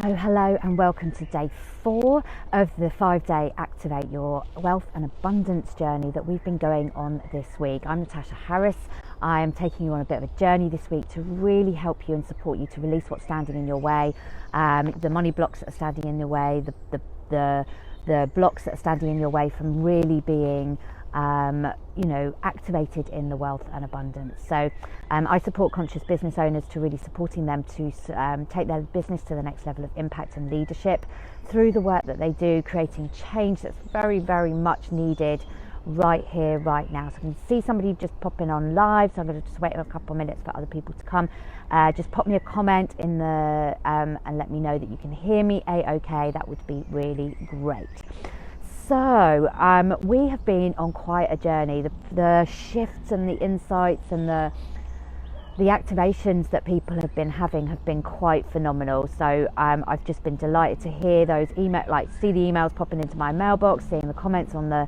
So hello and welcome to day 4 of the 5-day Activate Your Wealth and Abundance journey that we've been going on this week. I'm Natasha Harris. I am taking you on a bit of a journey this week to really help you and support you to release what's standing in your way, the money blocks that are standing in your way, the blocks that are standing in your way from really being activated in the wealth and abundance. So I support conscious business owners to really supporting them to take their business to the next level of impact and leadership through the work that they do, creating change that's very, very much needed right here, right now. So I can see somebody just popping on live, so I'm going to just wait a couple of minutes for other people to come. Just pop me a comment in the and let me know that you can hear me a-okay. That would be really great. So we have been on quite a journey. The shifts and the insights and the activations that people have been having have been quite phenomenal. So I've just been delighted to hear those see the emails popping into my mailbox, seeing the comments in the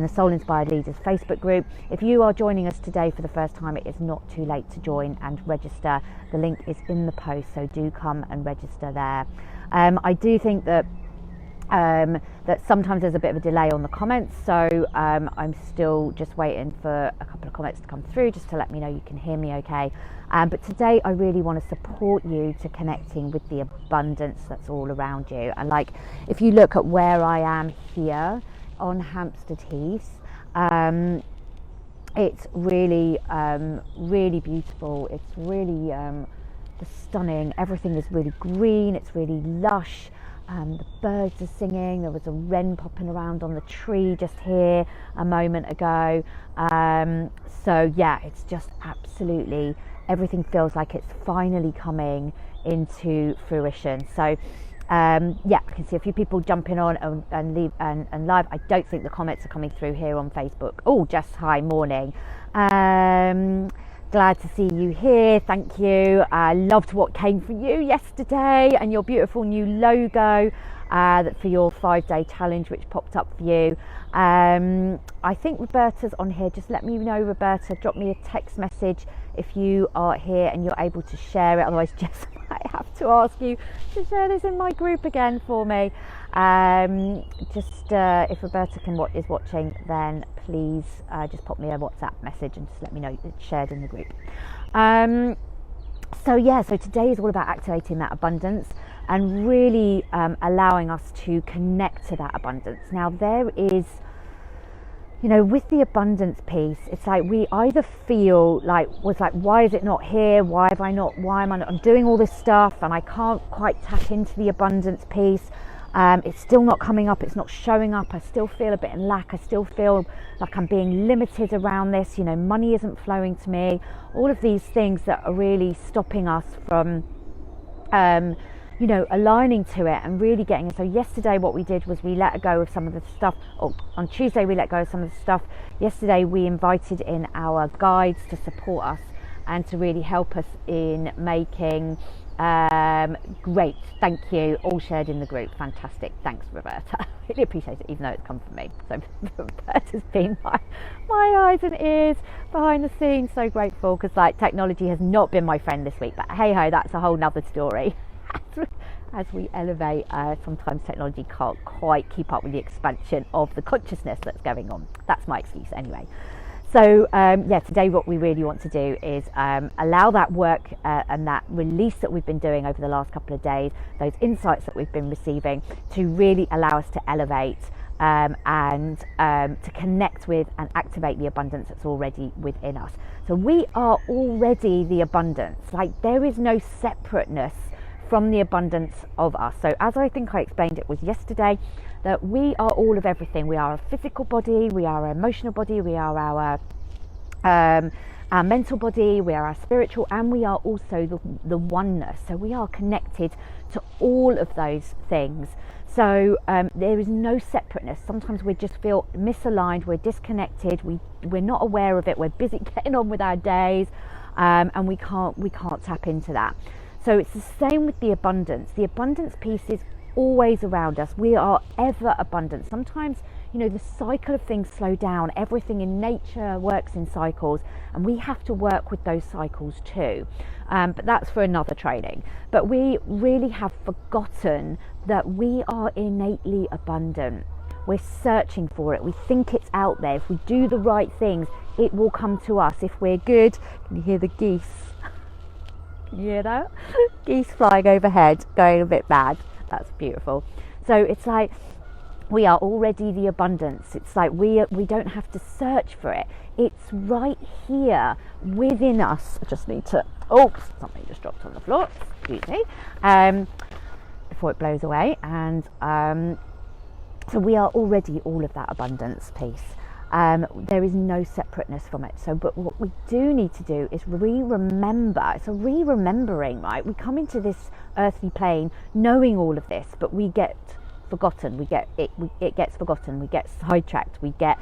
Soul Inspired Leaders Facebook group. If you are joining us today for the first time, it is not too late to join and register. The link is in the post, so do come and register there. I do think that sometimes there's a bit of a delay on the comments, so I'm still just waiting for a couple of comments to come through just to let me know you can hear me okay. But today I really want to support you to connecting with the abundance that's all around you. And if you look at where I am here on Hampstead Heath, it's really really beautiful. It's really stunning. Everything is really green, it's really lush. The birds are singing. There was a wren popping around on the tree just here a moment ago. So yeah, it's just absolutely, everything feels like it's finally coming into fruition. So yeah, I can see a few people jumping on and live. I don't think the comments are coming through here on Facebook. Oh, just hi, morning. Glad to see you here, thank you. I loved what came for you yesterday and your beautiful new logo for your 5-day challenge which popped up for you. I think Roberta's on here. Just let me know, Roberta, drop me a text message if you are here and you're able to share it, otherwise Jess might have to ask you to share this in my group again for me. If Roberta is watching, then please just pop me a WhatsApp message and just let me know it's shared in the group. So today is all about activating that abundance and really allowing us to connect to that abundance. Now there is, with the abundance piece, it's like we either feel why is it not here? Why am I not? I'm doing all this stuff and I can't quite tap into the abundance piece. It's still not coming up, it's not showing up. I still feel a bit in lack. I still feel like I'm being limited around this. Money isn't flowing to me. All of these things that are really stopping us from aligning to it and really getting it. So yesterday what we did was we let go of some of the stuff, or on Tuesday we let go of some of the stuff. Yesterday we invited in our guides to support us and to really help us in making great, thank you, all shared in the group. Fantastic, thanks Roberta. Really appreciate it, even though it's come from me. So Roberta's been my eyes and ears behind the scenes. So grateful, because technology has not been my friend this week, but hey ho, that's a whole nother story. As we elevate, sometimes technology can't quite keep up with the expansion of the consciousness that's going on. That's my excuse anyway. So today what we really want to do is allow that work and that release that we've been doing over the last couple of days, those insights that we've been receiving, to really allow us to elevate and to connect with and activate the abundance that's already within us. So we are already the abundance. There is no separateness from the abundance of us. So as I think I explained it was yesterday, that we are all of everything. We are a physical body, we are our emotional body, we are our mental body, we are our spiritual, and we are also the oneness. So we are connected to all of those things. So there is no separateness. Sometimes we just feel misaligned, we're disconnected, we're not aware of it, we're busy getting on with our days, and we can't tap into that. So it's the same with the abundance. The abundance piece is always around us. We are ever abundant. Sometimes you know, the cycle of things slow down. Everything in nature works in cycles, and we have to work with those cycles too. But that's for another training. But we really have forgotten that we are innately abundant. We're searching for it. We think it's out there. If we do the right things, it will come to us. If we're good, can you hear the geese? Can you hear that? Geese flying overhead, going a bit mad. That's beautiful. So it's like we are already the abundance. It's like we don't have to search for it. It's right here within us. I just need to, oops, something just dropped on the floor, excuse me, before it blows away. And so we are already all of that abundance piece. There is no separateness from it. So, but what we do need to do is remember. It's a remembering, right? We come into this earthly plane knowing all of this, but we get forgotten. It gets forgotten. We get sidetracked. We get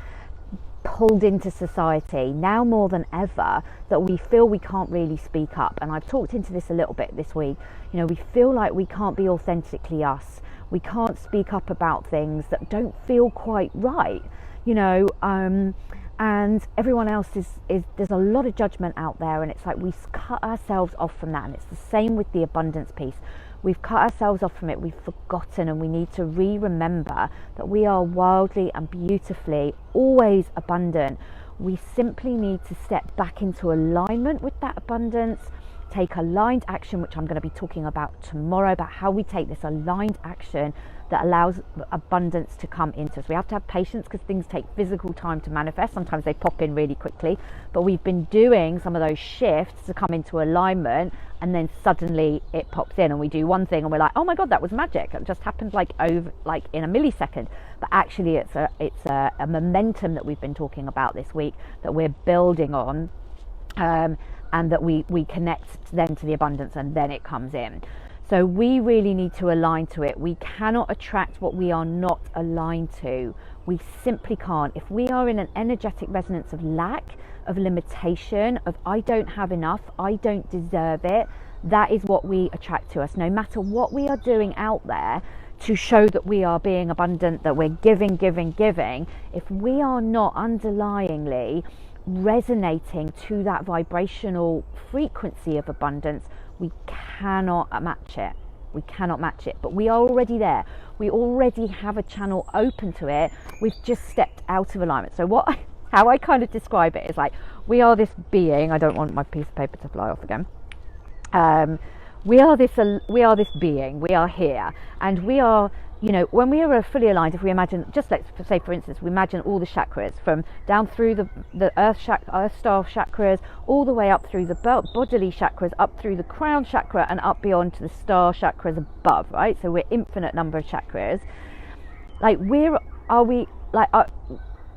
pulled into society now more than ever, that we feel we can't really speak up. And I've talked into this a little bit this week. You know, we feel like we can't be authentically us. We can't speak up about things that don't feel quite right. You know, and everyone else is there's a lot of judgment out there, and it's like we cut ourselves off from that. And it's the same with the abundance piece. We've cut ourselves off from it, we've forgotten, and we need to remember that we are wildly and beautifully always abundant. We simply need to step back into alignment with that abundance, take aligned action, which I'm going to be talking about tomorrow, about how we take this aligned action that allows abundance to come into us. We have to have patience because things take physical time to manifest. Sometimes they pop in really quickly, but we've been doing some of those shifts to come into alignment, and then suddenly it pops in and we do one thing and we're like, oh my God, that was magic. It just happened like in a millisecond. But actually it's a momentum that we've been talking about this week that we're building on, and that we connect then to the abundance, and then it comes in. So we really need to align to it. We cannot attract what we are not aligned to. We simply can't. If we are in an energetic resonance of lack, of limitation, of I don't have enough, I don't deserve it, that is what we attract to us. No matter what we are doing out there to show that we are being abundant, that we're giving, if we are not underlyingly resonating to that vibrational frequency of abundance, we cannot match it. But we are already there. We already have a channel open to it. We've just stepped out of alignment. So how I kind of describe it is like, we are this being. I don't want my piece of paper to fly off again. We are this being. We are here, and we are, you know, when we are fully aligned, if we imagine, just let's say for instance, we imagine all the chakras from down through the earth star chakras, all the way up through the bodily chakras, up through the crown chakra, and up beyond to the star chakras above, right? So we're infinite number of chakras. Like,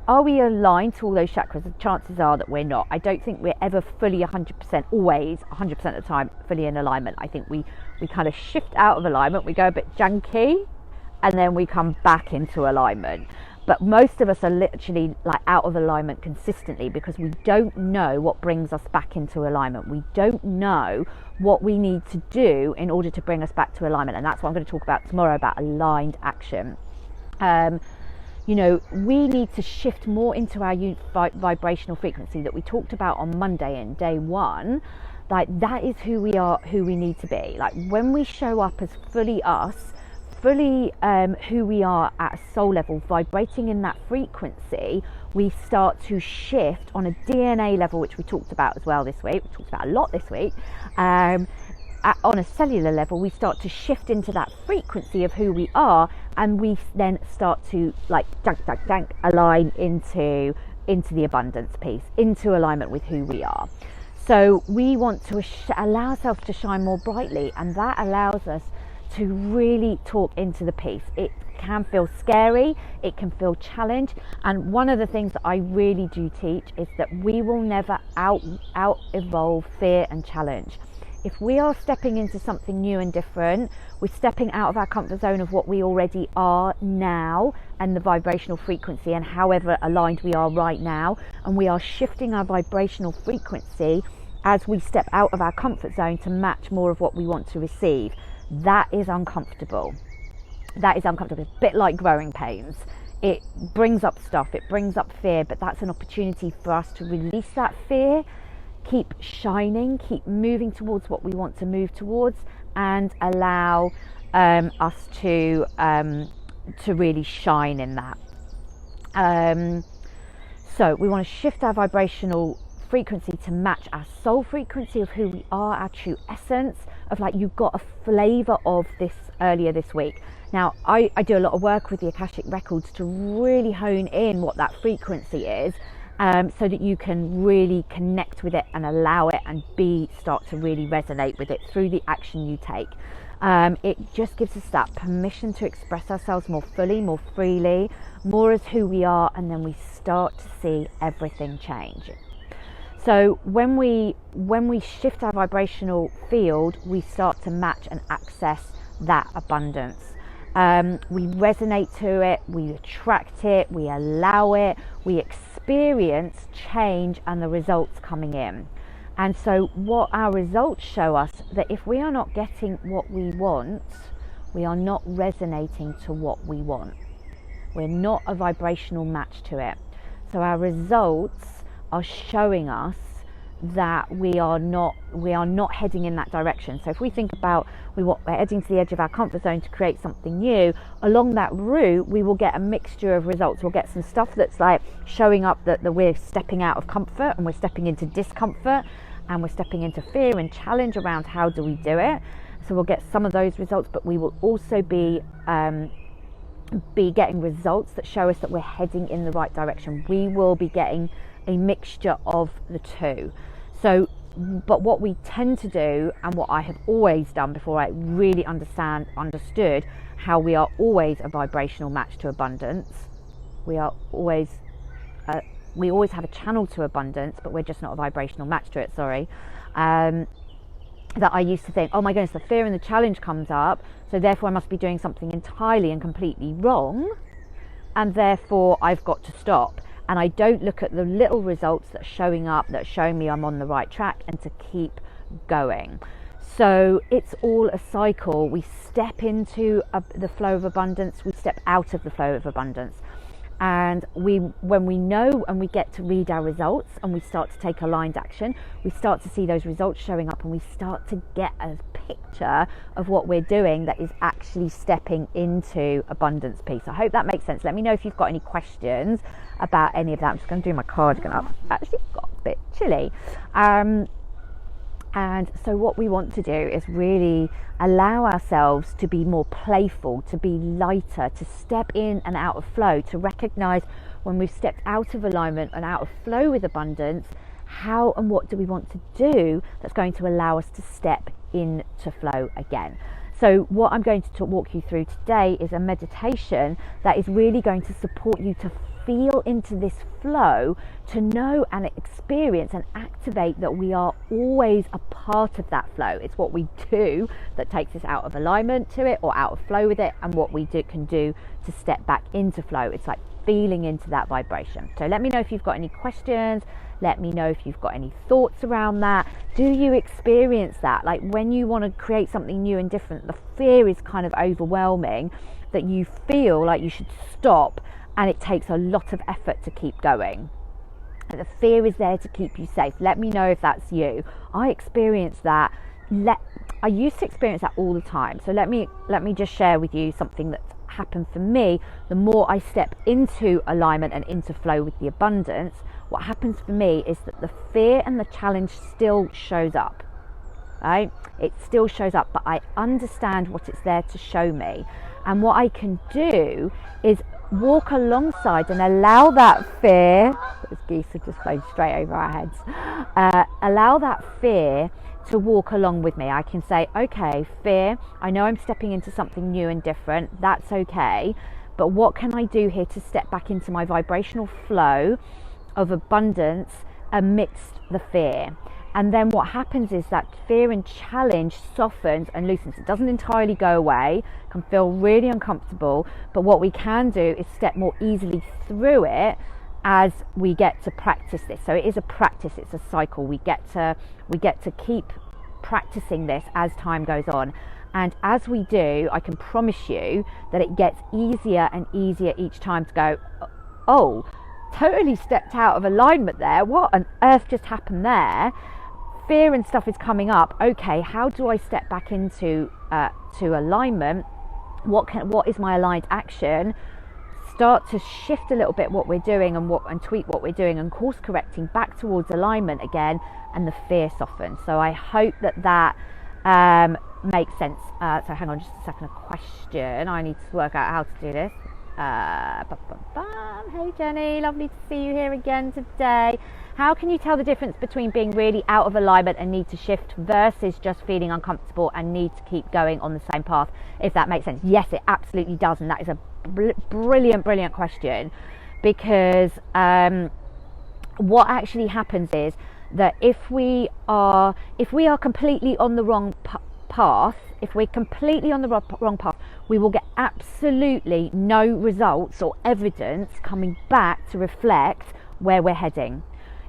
are we aligned to all those chakras? The chances are that we're not. I don't think we're ever fully 100%, always 100% of the time fully in alignment. I think we kind of shift out of alignment, we go a bit janky, and then we come back into alignment. But most of us are literally like out of alignment consistently because we don't know what brings us back into alignment. We don't know what we need to do in order to bring us back to alignment. And that's what I'm going to talk about tomorrow, about aligned action. You know, we need to shift more into our vibrational frequency that we talked about on Monday in day one. Like, that is who we are, who we need to be. Like, when we show up as fully us, fully who we are at a soul level, vibrating in that frequency, we start to shift on a DNA level, which we talked about as well this week. We talked about a lot this week. On a cellular level, we start to shift into that frequency of who we are, and we then start to like align into the abundance piece, into alignment with who we are. So we want to allow ourselves to shine more brightly, and that allows us to really talk into the piece. It can feel scary, it can feel challenge, and one of the things that I really do teach is that we will never out evolve fear and challenge. If we are stepping into something new and different, we're stepping out of our comfort zone of what we already are now and the vibrational frequency and however aligned we are right now, and we are shifting our vibrational frequency as we step out of our comfort zone to match more of what we want to receive. That is uncomfortable. It's a bit like growing pains. it brings up stuff, it brings up fear, but that's an opportunity for us to release that fear, keep shining, keep moving towards what we want to move towards, and allow us to really shine in that. So we want to shift our vibrational frequency to match our soul frequency of who we are, our true essence, of like, you got a flavor of this earlier this week. Now, I do a lot of work with the Akashic records to really hone in what that frequency is, so that you can really connect with it and allow it and start to really resonate with it through the action you take. It just gives us that permission to express ourselves more fully, more freely, more as who we are, and then we start to see everything change. So when we shift our vibrational field, we start to match and access that abundance. We resonate to it, we attract it, we allow it, we experience change and the results coming in. And so what our results show us, that if we are not getting what we want, we are not resonating to what we want. We're not a vibrational match to it. So our results are showing us that we are not heading in that direction. So if we think about we're heading to the edge of our comfort zone to create something new, along that route we will get a mixture of results. We'll get some stuff that's like showing up that we're stepping out of comfort and we're stepping into discomfort and we're stepping into fear and challenge around how do we do it. So we'll get some of those results, but we will also be getting results that show us that we're heading in the right direction. We will be getting a mixture of the two. So, but what we tend to do, and what I have always done before I really understood how we are always a vibrational match to abundance. We always have a channel to abundance, but we're just not a vibrational match to it. That I used to think, oh my goodness, the fear and the challenge comes up, so therefore I must be doing something entirely and completely wrong, and therefore I've got to stop. And I don't look at the little results that are showing up, that are showing me I'm on the right track, and to keep going. So it's all a cycle. We step into the flow of abundance, we step out of the flow of abundance. And when we know and we get to read our results and we start to take aligned action, we start to see those results showing up, and we start to get a picture of what we're doing that is actually stepping into abundance piece. I hope that makes sense. Let me know if you've got any questions about any of that. I'm just going to do my cardigan up. Actually got a bit chilly. And so what we want to do is really allow ourselves to be more playful, to be lighter, to step in and out of flow, to recognize when we've stepped out of alignment and out of flow with abundance, how and what do we want to do that's going to allow us to step into flow again. So what I'm going to walk you through today is a meditation that is really going to support you to feel into this flow, to know and experience and activate that we are always a part of that flow. It's what we do that takes us out of alignment to it or out of flow with it, and what we can do to step back into flow. It's like feeling into that vibration. So let me know if you've got any questions. Let me know if you've got any thoughts around that. Do you experience that? Like when you want to create something new and different, the fear is kind of overwhelming, that you feel like you should stop, and it takes a lot of effort to keep going. And the fear is there to keep you safe. Let me know if that's you. I experience that. I used to experience that all the time. So let me just share with you something that's happened for me. The more I step into alignment and into flow with the abundance, what happens for me is that the fear and the challenge still shows up. Right? It still shows up, but I understand what it's there to show me. And what I can do is walk alongside and allow that fear, those geese have just flown straight over our heads, allow that fear to walk along with me. I can say, okay, fear, I know I'm stepping into something new and different, that's okay, but what can I do here to step back into my vibrational flow of abundance amidst the fear? And then what happens is that fear and challenge softens and loosens. It doesn't entirely go away, can feel really uncomfortable, but what we can do is step more easily through it as we get to practice this. So it is a practice, it's a cycle. We get to keep practicing this as time goes on. And as we do, I can promise you that it gets easier and easier each time to go, oh, totally stepped out of alignment there. What on earth just happened there? Fear and stuff is coming up. Okay, how do I step back into to alignment? What is my aligned action? Start to shift a little bit what we're doing and tweak what we're doing and course correcting back towards alignment again, and the fear softens. So I hope that makes sense. So hang on just a second, a question. I need to work out how to do this. Hey Jenny, lovely to see you here again today. How can you tell the difference between being really out of alignment and need to shift versus just feeling uncomfortable and need to keep going on the same path, if that makes sense? Yes, it absolutely does, and that is a brilliant question, because what actually happens is that if we are completely on the wrong path, if we're completely on the wrong path, we will get absolutely no results or evidence coming back to reflect where we're heading.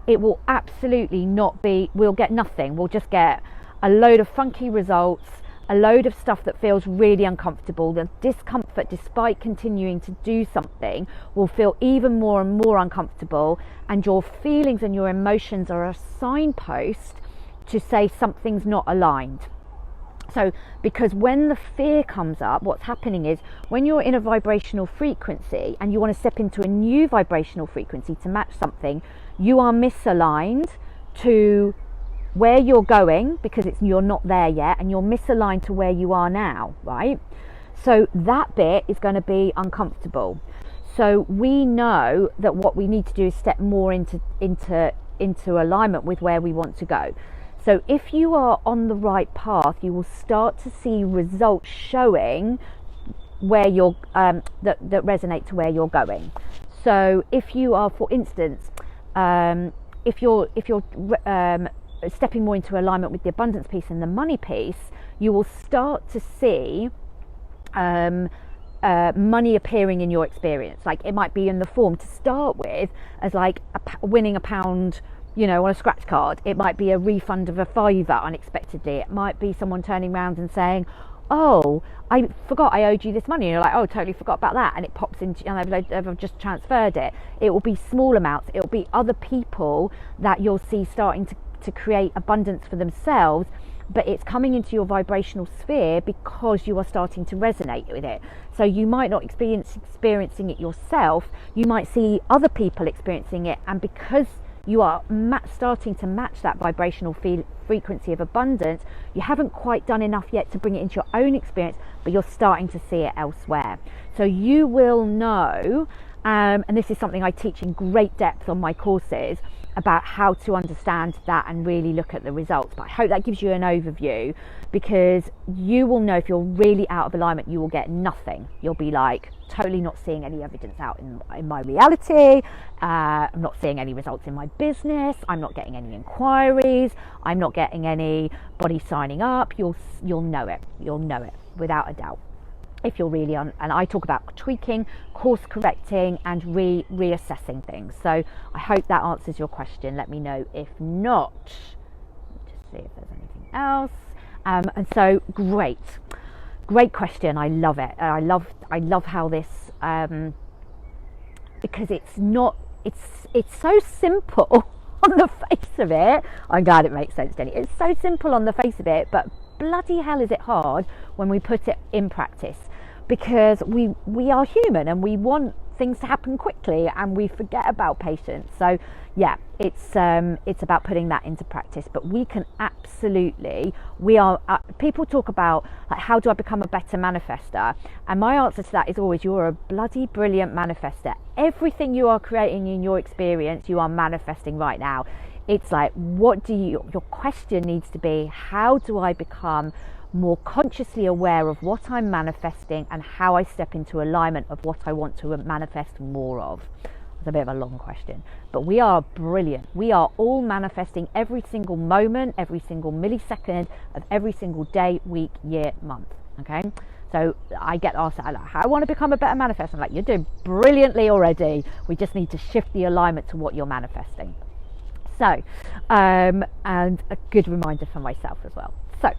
It will absolutely not be, we'll get nothing. We'll just get a load of funky results, a load of stuff that feels really uncomfortable. The discomfort, despite continuing to do something, will feel even more and more uncomfortable, and your feelings and your emotions are a signpost to say something's not aligned. So, because when the fear comes up, what's happening is when you're in a vibrational frequency and you want to step into a new vibrational frequency to match something, you are misaligned to where you're going, because you're not there yet, and you're misaligned to where you are now, right? So that bit is going to be uncomfortable. So we know that what we need to do is step more into alignment with where we want to go. So if you are on the right path, you will start to see results showing where you're that resonate to where you're going. So if you are, for instance, if you're stepping more into alignment with the abundance piece and the money piece, you will start to see money appearing in your experience. Like, it might be in the form, to start with, as like winning £1, you know, on a scratch card. It might be a refund of £5 unexpectedly. It might be someone turning around and saying, oh, I forgot I owed you this money. And you're like, oh, totally forgot about that. And it pops into, and I've just transferred it. It will be small amounts. It will be other people that you'll see starting to create abundance for themselves, but it's coming into your vibrational sphere because you are starting to resonate with it. So you might not experiencing it yourself. You might see other people experiencing it, and because you are starting to match that vibrational frequency of abundance, you haven't quite done enough yet to bring it into your own experience, but you're starting to see it elsewhere. So you will know, and this is something I teach in great depth on my courses, about how to understand that and really look at the results. But I hope that gives you an overview, because you will know if you're really out of alignment, you will get nothing. You'll be like, totally not seeing any evidence out in my reality. I'm not seeing any results in my business. I'm not getting any inquiries. I'm not getting anybody signing up. You'll know it. You'll know it without a doubt. If you're really on, and I talk about tweaking, course correcting, and reassessing things. So I hope that answers your question. Let me know if not. Just see if there's anything else. And so great question. I love it. I love how this, because it's so simple on the face of it. I'm glad it makes sense, Jenny. It's so simple on the face of it, but bloody hell is it hard when we put it in practice, because we are human and we want things to happen quickly and we forget about patience. So yeah, it's about putting that into practice. But we can absolutely, people talk about, like, how do I become a better manifester? And my answer to that is always, you're a bloody brilliant manifester. Everything you are creating in your experience, you are manifesting right now. It's like, your question needs to be, how do I become more consciously aware of what I'm manifesting and how I step into alignment of what I want to manifest more of? It's a bit of a long question, but we are brilliant. We are all manifesting every single moment, every single millisecond of every single day, week, year, month. Okay, so I get asked, how I want to become a better manifestor. I'm like, you're doing brilliantly already. We just need to shift the alignment to what you're manifesting. So, and a good reminder for myself as well. So,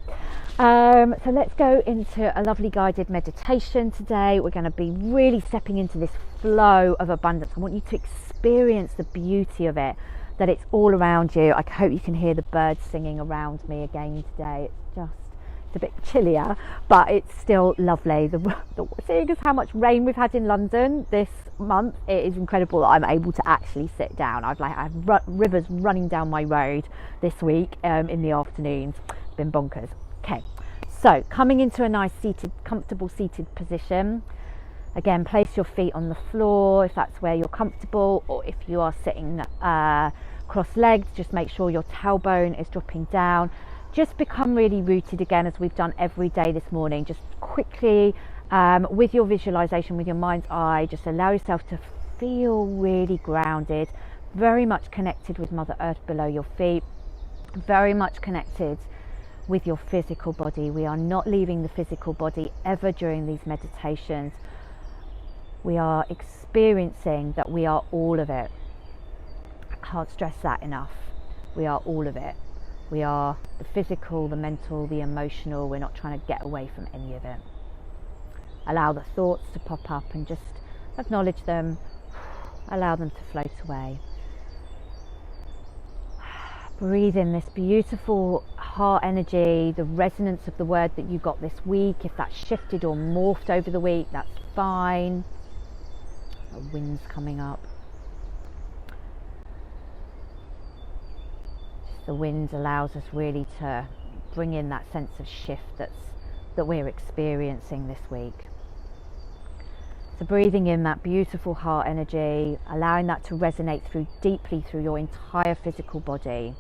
So let's go into a lovely guided meditation today. We're going to be really stepping into this flow of abundance. I want you to experience the beauty of it, that it's all around you. I hope you can hear the birds singing around me again today. It's a bit chillier, but it's still lovely. Seeing as how much rain we've had in London this month, it is incredible that I'm able to actually sit down. I've rivers running down my road this week in the afternoons. It's been bonkers. Okay, so coming into a nice comfortable seated position. Again, place your feet on the floor if that's where you're comfortable, or if you are sitting cross-legged, just make sure your tailbone is dropping down. Just become really rooted again, as we've done every day this morning. Just quickly, with your visualization, with your mind's eye, just allow yourself to feel really grounded, very much connected with Mother Earth below your feet, very much connected with your physical body. We are not leaving the physical body ever during these meditations. We are experiencing that we are all of it. I can't stress that enough. We are all of it. We are the physical, the mental, the emotional. We're not trying to get away from any of it. Allow the thoughts to pop up and just acknowledge them. Allow them to float away. Breathe in this beautiful heart energy, the resonance of the word that you got this week. If that's shifted or morphed over the week, that's fine. The wind's coming up. The wind allows us really to bring in that sense of shift that we're experiencing this week. So breathing in that beautiful heart energy, allowing that to resonate deeply through your entire physical body.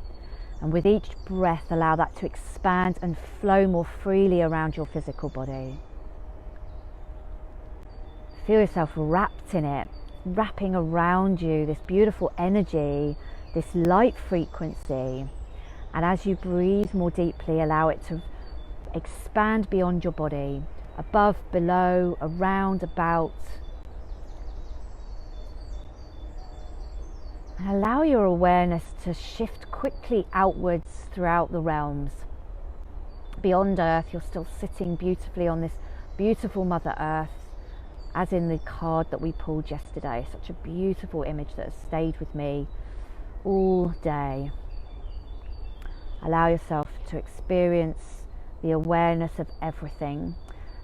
And with each breath, allow that to expand and flow more freely around your physical body. Feel yourself wrapped in it, wrapping around you this beautiful energy, this light frequency. And as you breathe more deeply, allow it to expand beyond your body, above, below, around, about. And allow your awareness to shift quickly outwards throughout the realms. Beyond Earth, you're still sitting beautifully on this beautiful Mother Earth, as in the card that we pulled yesterday. Such a beautiful image that has stayed with me all day. Allow yourself to experience the awareness of everything.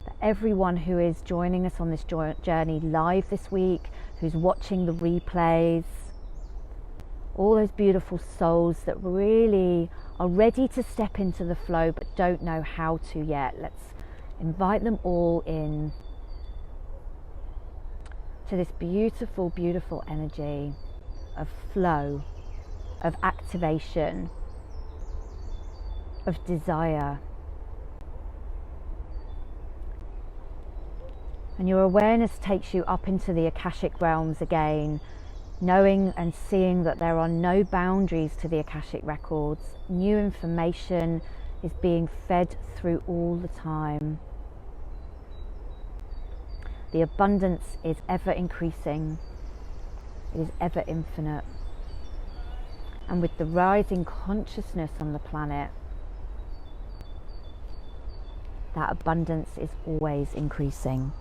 That everyone who is joining us on this journey live this week, who's watching the replays, all those beautiful souls that really are ready to step into the flow but don't know how to yet. Let's invite them all in to this beautiful, beautiful energy of flow, of activation, of desire. And your awareness takes you up into the Akashic realms again, knowing and seeing that there are no boundaries to the Akashic records. New information is being fed through all the time. The abundance is ever increasing. It is ever infinite. And with the rising consciousness on the planet, that abundance is always increasing,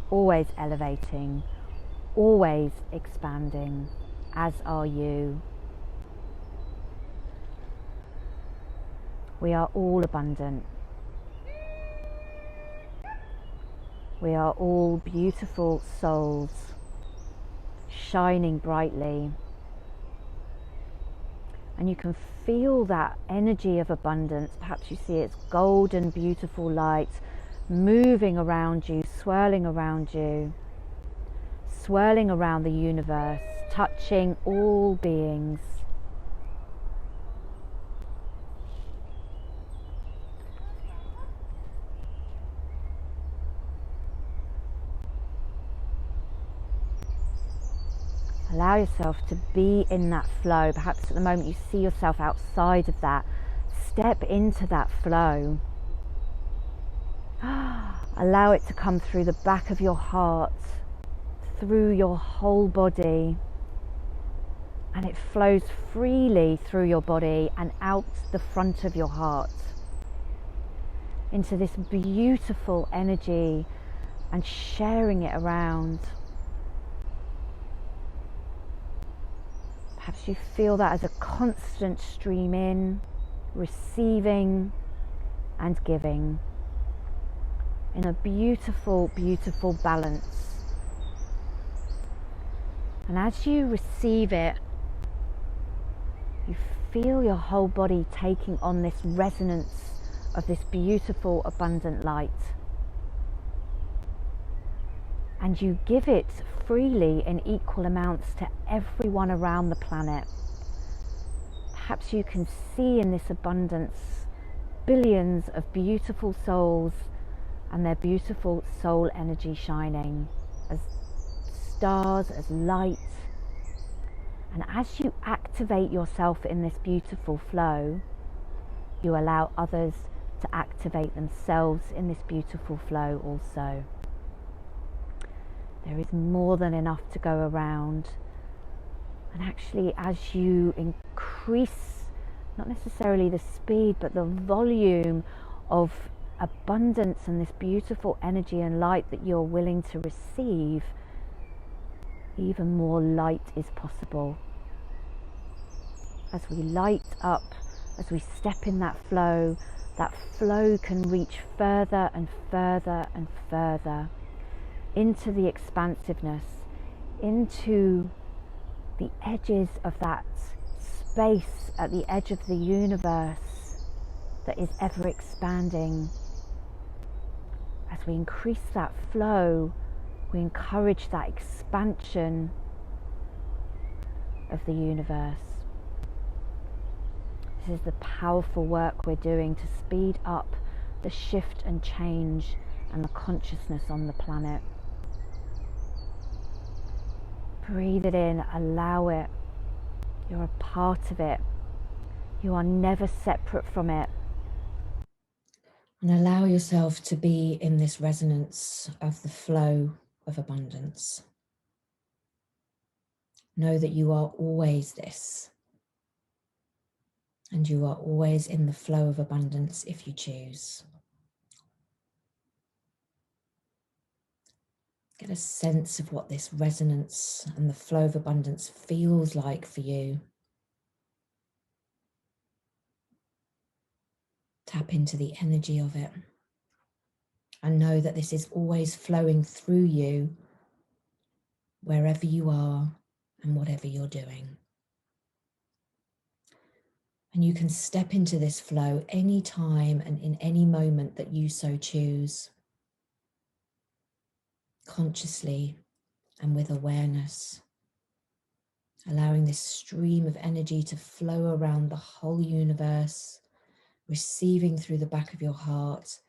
always elevating, always expanding, as are you. We are all abundant. We are all beautiful souls, shining brightly. And you can feel that energy of abundance. Perhaps you see its golden, beautiful light moving around you, swirling around you, swirling around the universe, touching all beings. Allow yourself to be in that flow. Perhaps at the moment you see yourself outside of that. Step into that flow. Allow it to come through the back of your heart, through your whole body, and it flows freely through your body and out the front of your heart. into this beautiful energy and sharing it around. Perhaps you feel that as a constant stream in, receiving and giving in a beautiful, beautiful balance. And as you receive it, you feel your whole body taking on this resonance of this beautiful, abundant light. And you give it freely in equal amounts to everyone around the planet. Perhaps you can see in this abundance billions of beautiful souls and their beautiful soul energy shining as stars, as light. And as you activate yourself in this beautiful flow, you allow others to activate themselves in this beautiful flow also. There is more than enough to go around. And actually, as you increase, not necessarily the speed, but the volume of abundance and this beautiful energy and light that you're willing to receive, even more light is possible. As we light up, as we step in that flow can reach further and further and further into the expansiveness, into the edges of that space at the edge of the universe that is ever expanding. As we increase that flow, we encourage that expansion of the universe. This is the powerful work we're doing to speed up the shift and change and the consciousness on the planet. Breathe it in, allow it. You're a part of it. You are never separate from it. And allow yourself to be in this resonance of the flow of abundance. Know that you are always this. And you are always in the flow of abundance if you choose. Get a sense of what this resonance and the flow of abundance feels like for you. Tap into the energy of it. And know that this is always flowing through you, wherever you are and whatever you're doing. And you can step into this flow anytime and in any moment that you so choose, consciously and with awareness, allowing this stream of energy to flow around the whole universe, receiving through the back of your heart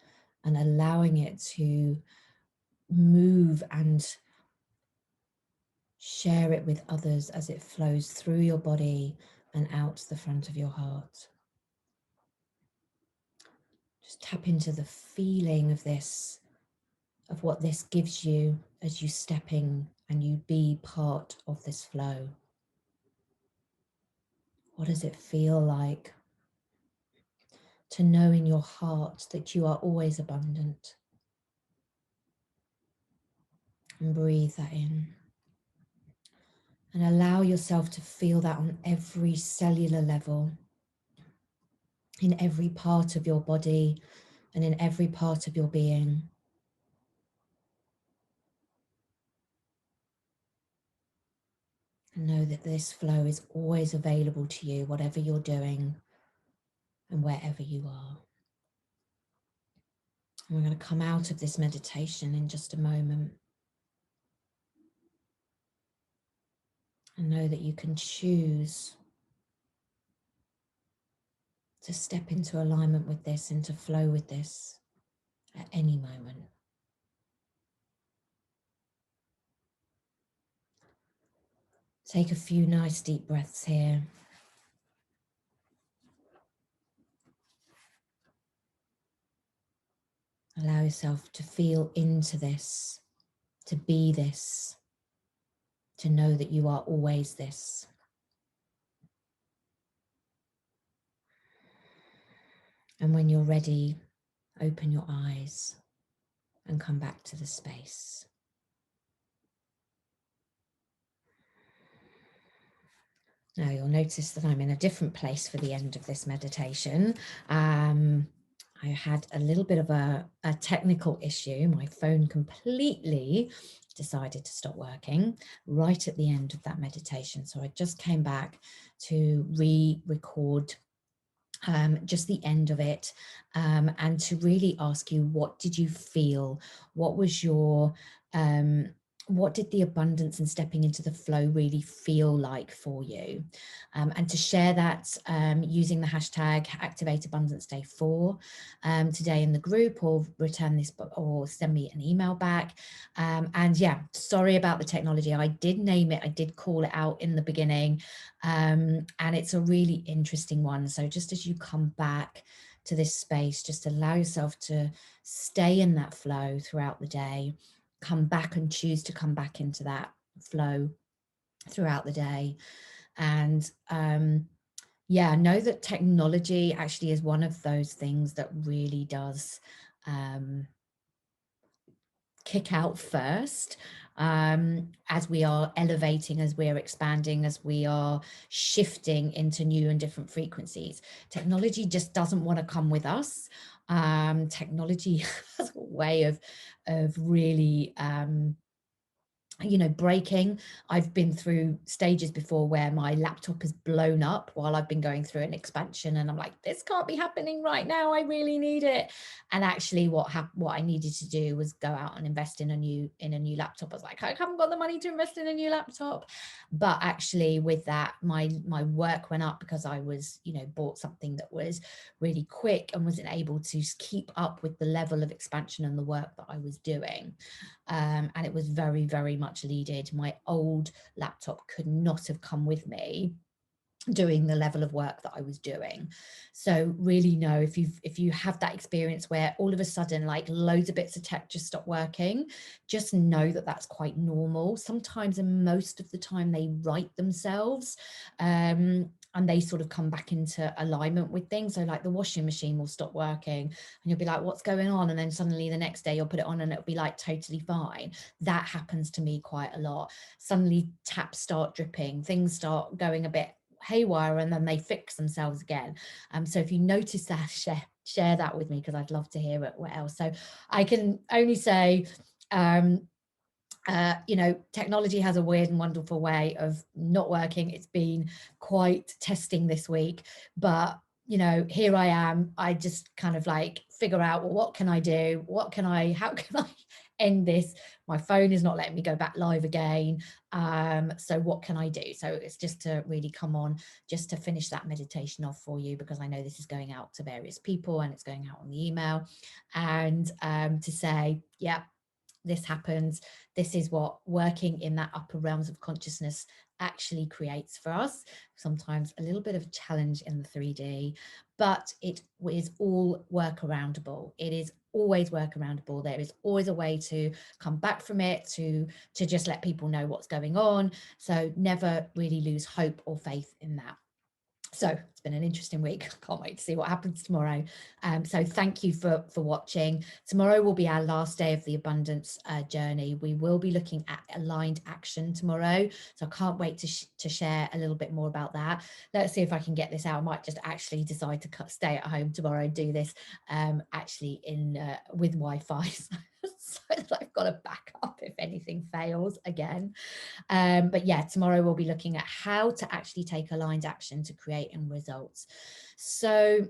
and allowing it to move and share it with others as it flows through your body and out the front of your heart. Just tap into the feeling of this, of what this gives you as you step in and you be part of this flow. What does it feel like to know in your heart that you are always abundant? And breathe that in. And allow yourself to feel that on every cellular level, in every part of your body and in every part of your being. And know that this flow is always available to you, whatever you're doing and wherever you are. And we're going to come out of this meditation in just a moment. And know that you can choose to step into alignment with this and to flow with this at any moment. Take a few nice deep breaths here. Allow yourself to feel into this, to be this, to know that you are always this. And when you're ready, open your eyes and come back to the space. Now you'll notice that I'm in a different place for the end of this meditation. I had a little bit of a technical issue. My phone completely decided to stop working right at the end of that meditation. So I just came back to re-record just the end of it, and to really ask you, what did you feel? What was your what did the abundance and stepping into the flow really feel like for you? And to share that using the hashtag Activate Abundance Day 4 today in the group, or return this or send me an email back. And yeah, sorry about the technology. I did name it, I did call it out in the beginning, and it's a really interesting one. So just as you come back to this space, just allow yourself to stay in that flow throughout the day. Come back and choose to come back into that flow throughout the day. And yeah, know that technology actually is one of those things that really does kick out first, as we are elevating, as we are expanding, as we are shifting into new and different frequencies. Technology just doesn't want to come with us. Technology has a way of really breaking. I've been through stages before where my laptop has blown up while I've been going through an expansion, and I'm like, this can't be happening right now, I really need it. And actually what I needed to do was go out and invest in a new laptop. I was like, I haven't got the money to invest in a new laptop. But actually with that, my work went up because I was, bought something that was really quick and wasn't able to keep up with the level of expansion and the work that I was doing. And it was very, very much needed. My old laptop could not have come with me doing the level of work that I was doing. So really know, if you have that experience where all of a sudden like loads of bits of tech just stop working, just know that that's quite normal. Sometimes, and most of the time, they right themselves, and they sort of come back into alignment with things. So like the washing machine will stop working and you'll be like, what's going on? And then suddenly the next day you'll put it on and it'll be like totally fine. That happens to me quite a lot. Suddenly taps start dripping, things start going a bit haywire, and then they fix themselves again. So if you notice that, share that with me, because I'd love to hear it. What else? So I can only say, technology has a weird and wonderful way of not working. It's been quite testing this week, but here I am. I just kind of like figure out, well, what can I do? How can I end this? My phone is not letting me go back live again. So what can I do? So it's just to really come on, just to finish that meditation off for you, because I know this is going out to various people and it's going out on the email, and to say, yeah, this happens. This is what working in that upper realms of consciousness actually creates for us. Sometimes a little bit of a challenge in the 3D, but it is all workaroundable. It is always workaroundable. There is always a way to come back from it, to just let people know what's going on. So never really lose hope or faith in that. So it's been an interesting week. Can't wait to see what happens tomorrow. So thank you for watching. Tomorrow will be our last day of the abundance journey. We will be looking at aligned action tomorrow. So I can't wait to share a little bit more about that. Let's see if I can get this out. I might just actually decide to stay at home tomorrow and do this actually with Wi-Fi. So that I've got a backup if anything fails again. But yeah, tomorrow we'll be looking at how to actually take aligned action to create end results. So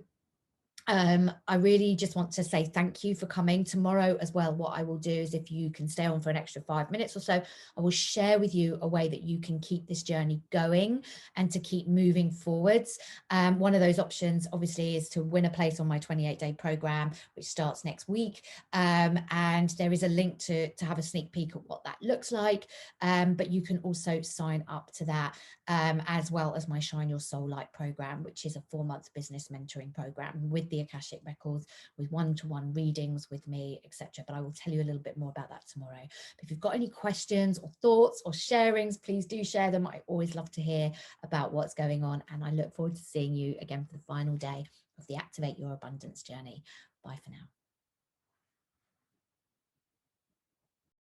I really just want to say thank you for coming. Tomorrow as well, what I will do is, if you can stay on for an extra 5 minutes or so, I will share with you a way that you can keep this journey going and to keep moving forwards. One of those options obviously is to win a place on my 28-day program, which starts next week. And there is a link to have a sneak peek at what that looks like. But you can also sign up to that, as well as my Shine Your Soul Light program, which is a 4-month business mentoring program with the Akashic records, with one-to-one readings with me, etc. But I will tell you a little bit more about that tomorrow. But if you've got any questions or thoughts or sharings, please do share them. I always love to hear about what's going on, and I look forward to seeing you again for the final day of the Activate Your Abundance journey. Bye for now.